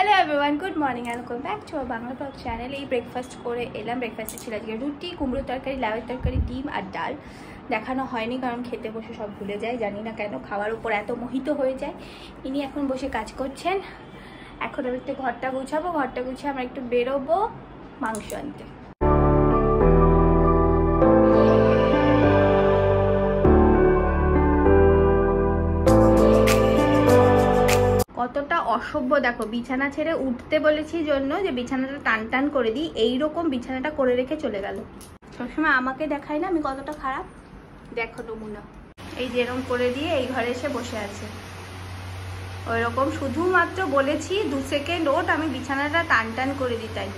Hello everyone, good morning and welcome back to our Bangla blog channel. এই breakfast করে এলাম। ব্রেকফাস্টে ছিল আজকে রুটি, কুমড়োর তরকারি, লাউয়ের তরকারি, ডিম আর ডাল। দেখানো হয়নি কারণ খেতে বসে সব ভুলে যায়, জানি না কেন খাওয়ার উপর এত মোহিত হয়ে যায়। ইনি এখন বসে কাজ করছেন। এখন আমি একটু ঘরটা গুছাবো, ঘরটা গুছিয়ে আমরা একটু বেরোবো মাংস আনতে। কতটা অসভ্য দেখো, বিছানা ছেড়ে উঠতে বলেছি জন্য যে বিছানাটা টান টান করে দিই, এইরকম বিছানাটা করে রেখে চলে গেল। সবসময় আমাকে দেখায় না আমি কতটা খারাপ, দেখো নমুনা। এই যেরকম করে দিয়ে এই ঘরে এসে বসে আছে, ওই রকম শুধুমাত্র বলেছি 2 সেকেন্ড ওঠ, আমি বিছানাটা টান টান করে দিই, তাই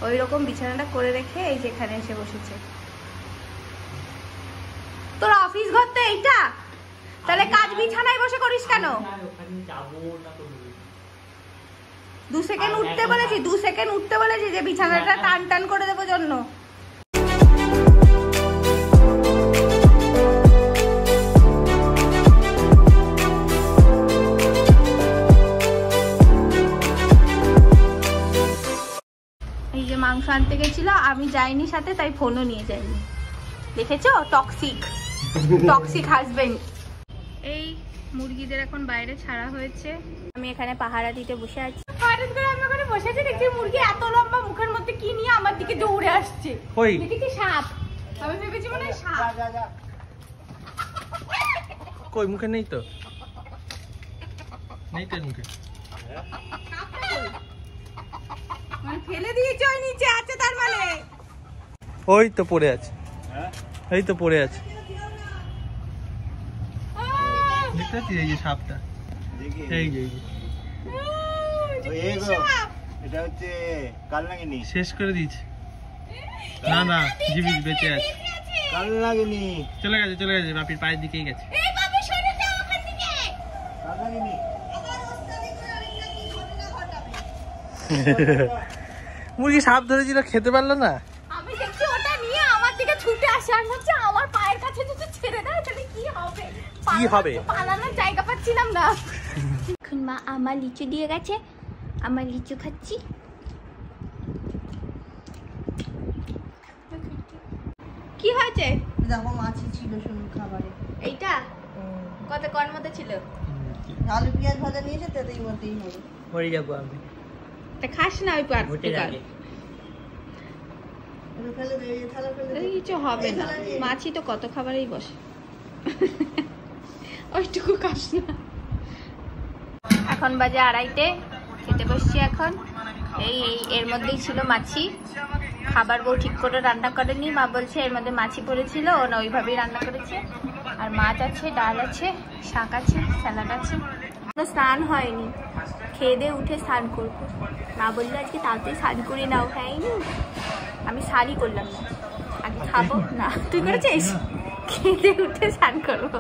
ওই রকম বিছানাটা করে রেখে এই যেখানে এসে বসেছে। তোর অফিস ঘর তো এইটা, তাহলে কাজ বিছানায় বসে করিস কেন? 2 সেকেন্ড উঠতে বলেছি, 2 সেকেন্ড উঠতে বলেছি যে বিছানাটা টান টান করে দেবো জন্য। এই যে মাংস আনতে গেছিল, আমি যাইনি সাথে, তাই ফোনও নিয়ে যাইনি। দেখেছো, টক্সিক টক্সিক হাজবেন্ড। এই মুরগিদের এখন বাইরে ছাড়া হয়েছে, আমি এখানে পাহারা দিতে বসে আছি। হঠাৎ করে আমি ওখানে বসে আছি, দেখছি মুরগি এত লম্বা, মুখের মধ্যে কি নিয়ে আমার দিকে দৌড়ে আসছে। দেখি সাপ, আমি ভেবেছি মনে হয় সাপ। কই মুখে নেই তো, নেই তো মুখে। মানে ফেলে দিয়েছে, ওই নিচে আছে তার মানে। ওই তো পড়ে আছে, এই তো পড়ে আছে। দেখতে পাচ্ছিস এই যে সাপটা, এই যে এটা হচ্ছে কালনাগিনী। শেষ করে দিয়েছে। না না, জীবিত বেঁচে আছে। কালনাগিনী চলে গেছে, চলে গেছে, বাপির পায়ের দিকেই গেছে। মুরগি সাপ ধরেছিল, খেতে পারলো না। আমি দেখছি ওটা নিয়ে আমার দিকে ছুটে আসে, আর হচ্ছে আমার পায়ের কাছে যদি ছেড়ে দেয় তাহলে কি হবে? কি হবে? পালানোর জায়গা পাচ্ছিলাম না। এখন মা আমার লিচু দিয়ে গেছে, আমার লিচু খাচ্ছি। কি হয়েছে? দেখো মাছি ছিল শুধু খাবারে। এইটা কত কর মধ্যে ছিল? আলু পেঁয়াজ ভাজা নিয়েছে, তাতেই মতেই হবে। মরে যাবো আমি। তা খাস না ওই পার ভোটের আগে। ফেলে দে, এই থালা ফেলে দে। কিছু হবে না, মাছি তো কত খাবারেই বসে, ওইটুকু খাস না। এখন বাজে 2:30, খেতে বসছি এখন। এই এর মধ্যেই ছিল মাছি, খাবার বউ ঠিক করে রান্না করেনি। মা বলছে এর মধ্যে মাছি পড়েছিল, ও না ওইভাবেই রান্না করেছে। আর মাছ আছে, ডাল আছে, শাক আছে, স্যালাড আছে। স্নান হয়নি, খেয়ে দিয়ে উঠে স্নান করবো। মা বললো আজকে তাড়াতাড়ি স্নান করে নাও। হয়নি, আমি শাড়ি করলাম না, আগে খাবো না। তুই করেছিস? খেয়ে দিয়ে উঠে স্নান করবো।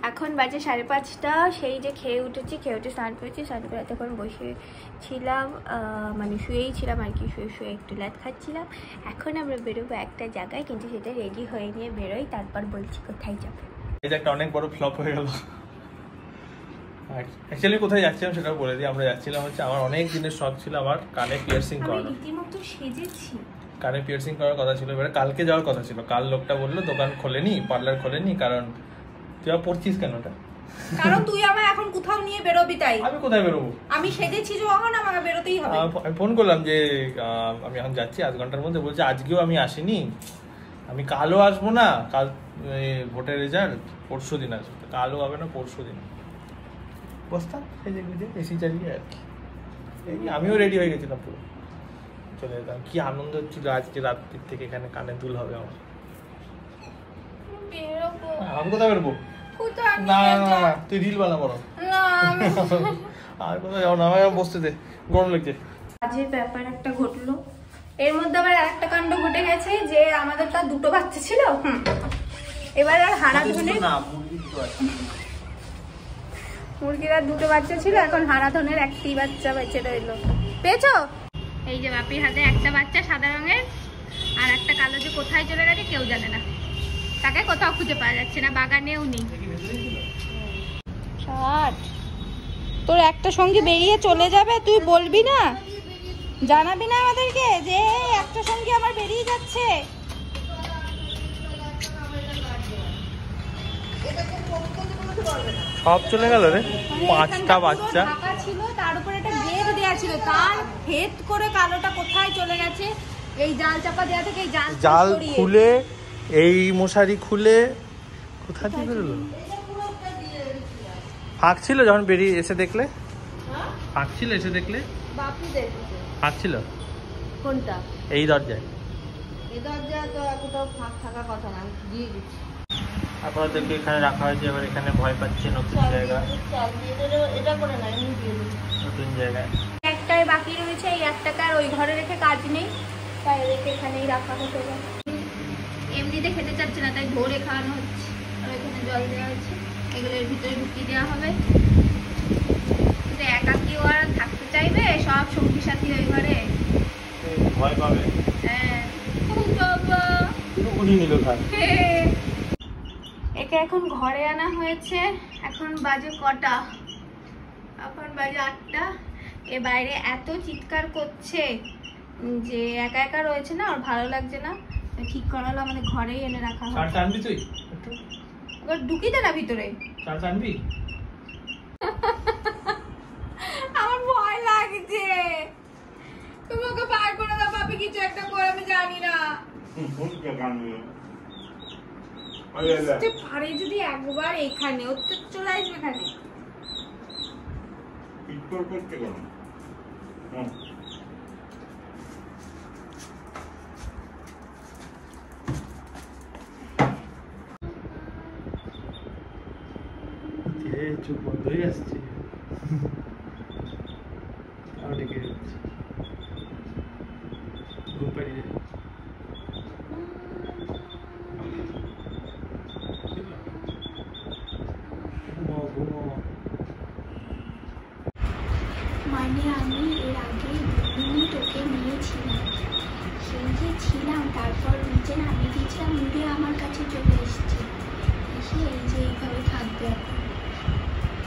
এখন বাজে 5:30, সেই যে খেয়ে উঠেছি, খেয়ে উঠে স্নান করেছি। স্নান করে তখন বসেছিলাম, মানে শুয়েই ছিলাম আর কি, শুয়ে শুয়ে একটু ল্যাদ খাচ্ছিলাম। এখন আমরা বেরোবো একটা জায়গায়, কিন্তু সেটা রেডি হয়ে নিয়ে বেরোই, তারপর বলছি কোথায় যাবো। এটা একটা অনেক বড় ফ্লপ হয়ে গেল। অ্যাকচুয়ালি কোথায় যাচ্ছিলাম সেটাও বলে দিই। আমরা যাচ্ছিলাম হচ্ছে, আমার অনেক দিনের শখ ছিল আমার কানে পিয়ার্সিং করানো। রীতিমতো সেজেছি, কানে পিয়ার্সিং করার কথা ছিল। এবারে কালকে যাওয়ার কথা ছিল, কাল লোকটা বললো দোকান খোলেনি, পার্লার খোলেনি। কারণ তুই আর পড়ছিস কেন ওটা? কারণ তুই আমার এখন কোথাও নিয়ে বেরোবি, তাই। আমি কোথায় বেরোবো? আমি সেজেছি যখন আমাকে বেরোতেই হবে। আমি ফোন করলাম যে আমি এখন যাচ্ছি 1 ঘন্টার মধ্যে। বলছে আজকেও আমি আসিনি, আমি কালও আসবো না, কাল ভোটের রেজাল্ট পরশু দিন আসবো। কালও হবে না, পরশু দিন বসতাম সেজে গুজে এসি চালিয়ে আর কি। এই আমিও রেডি হয়ে গেছিলাম পুরো, চলে যেতাম। কি আনন্দ হচ্ছিল আজকে রাত্রির থেকে, এখানে কানে দুল হবে আমার। আমি কোথায় বেরোবো? না না না, তুই রিল বানা বড়। আর কোথায় যাবো না, আমাকে বসতে দে, গরম লাগছে। কাজের ব্যাপার একটা ঘটলো, এর মধ্যে আবার আরেকটা কাণ্ড ঘটে গেছে যে আমাদের তো 2টো বাচ্চা ছিল। এবার আর হারাধনে মুরগির আর 2টো বাচ্চা ছিল, এখন হারাধনের একটি বাচ্চা বেঁচে রইলো। পেয়েছো? এই যে বাপির হাতে একটা বাচ্চা সাদা রঙের, আর একটা কালো, যে কোথায় চলে গেছে কেউ জানে না, তাকে কোথাও খুঁজে পাওয়া যাচ্ছে না, বাগানেও নেই। 60 তোর একটা সঙ্গী বেরিয়ে চলে যাবে, তুই বলবি না, জানাবি না আমাদেরকে যে একটা সঙ্গী আমার বেরিয়ে যাচ্ছে? সব চলে গেল রে, 5টা বাচ্চা ছিল, তার উপরে একটা গেট দেওয়া ছিল, তার ভেদ করে কালোটা কোথায় চলে গেছে? এই জাল চাপা দেওয়া থেকে এই জাল খুলে, এই মশারি খুলে কোথা থেকে বেরোলো? ফাঁক ছিল যখন বেরিয়ে এসে দেখলে? ফাঁক ছিল এসে দেখলে? ফাঁক ছিল কোনটা? এই দরজায়। এই দরজা তো এতটাও ফাঁক থাকার কথা না, দিয়ে দিচ্ছি। আপনাদেরকে এখানে রাখা হয়েছে, এবার এখানে ভয় পাচ্ছে, নতুন জায়গা, এটা করে না, এমনি দিয়ে দিচ্ছি। নতুন জায়গায়। একটাই বাকি রয়েছে, এই একটাকে আর ওই ঘরে রেখে কাজ নেই, তাই রেখে এখানেই রাখা হতে পারে। এমনিতে খেতে চাচ্ছে না, তাই ধরে খাওয়ানো হচ্ছে। আর এখানে জল দেওয়া হচ্ছে, এগুলো এর ভিতরে ঢুকিয়ে দেওয়া হবে। কিন্তু একা কেউ আর থাকতে চাইবে? সব সঙ্গী সাথী ওই ঘরে, ভয় পাবে। হ্যাঁ বাবা, উনি নিল খায়। একে এখন ঘরে আনা হয়েছে। এখন বাজে কটা? এখন বাজে 8টা। এ বাইরে এত চিৎকার করছে যে একা একা রয়েছে না, ওর ভালো লাগছে না, ঠিক করালো আমাদের ঘরেই এনে রাখা হয়। চাল টানবি তুই একটু? ওর ঢুকি দে না ভিতরে। চাল টানবি? আমার ভয় লাগছে, তুমি ওকে বার করে দাও, পাপি কিছু একটা করে, আমি জানি না। পারে যদি একবার এখানে, ওর তো চলে আসবে এখানে। চুপ বন্ধ হয়ে আসছে, ডেকে যাচ্ছে, ঘুম পাড়িয়ে মানে আমি এর আগে 2 মিনিট ওকে নিয়েছিলাম, সেই যে ছিলাম, তারপর নিচে নামিয়ে দিয়েছিলাম, উঠে আমার কাছে চলে এসছে, এসে এই যে এইভাবে থাকবে এখন,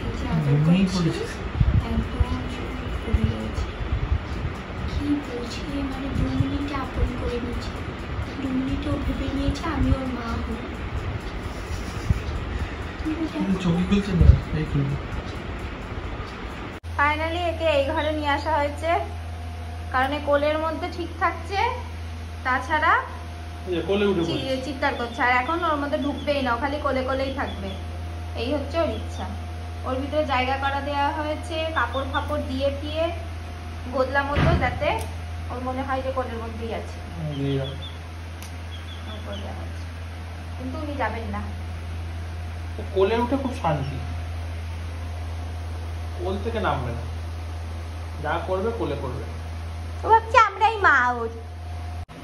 এই যে আদর করছি, একদম ঘুরে গেছে। কি বলছি, মানে 2 মিনিটে আপন করে নিয়েছে, 2 মিনিটে ও ভেবে নিয়েছে আমি ওর মা হই। চোখে খুলছে না, এই খুলবে। ফাইনালি একে এই ঘরে নিয়ে আসা হয়েছে, কারণ এই কোলের মধ্যে ঠিক থাকছে, তাছাড়া কোলে উঠে চিৎকার করছে, আর এখন ওর মধ্যে ঢুকবেই না, খালি কোলে কোলেই থাকবে। এই হচ্ছে ওর ইচ্ছা। ওর ভিতরে জায়গা করা দেওয়া হয়েছে, কাপড় ফাপড় দিয়ে টিয়ে গোদলা মতো, যাতে ওর মনে হয় যে কোলের মধ্যেই আছে। কিন্তু উনি যাবেন না। কোলে উঠে খুব শান্তি, কোল থেকে নামবে না, যা করবে কোলে করবে। ও ভাবছে আমরাই মা ওর।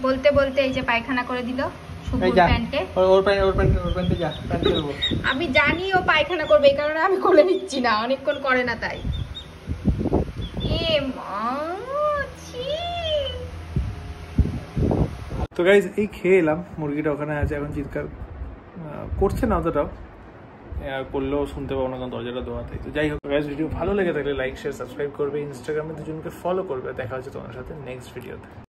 বলতে বলতে এই যে পায়খানা করে দিল শুভর প্যান্টে। আমি জানি ও পায়খানা করবে, এই কারণে আমি কোলে নিচ্ছি না, অনেকক্ষণ করে না তাই। এ মা, তো গাইজ এই খেয়ে এলাম, মুরগিটা ওখানে আছে, এখন চিৎকার করছে না অতটাও, করলেও শুনতে পাবো না কারণ দরজাটা দেওয়া। তাই তো যাই হোক গাইজ, ভিডিও ভালো লেগে থাকলে লাইক শেয়ার সাবস্ক্রাইব করবে, ইনস্টাগ্রামে দুজনকে ফলো করবে। দেখা হচ্ছে তোমার সাথে নেক্সট ভিডিওতে।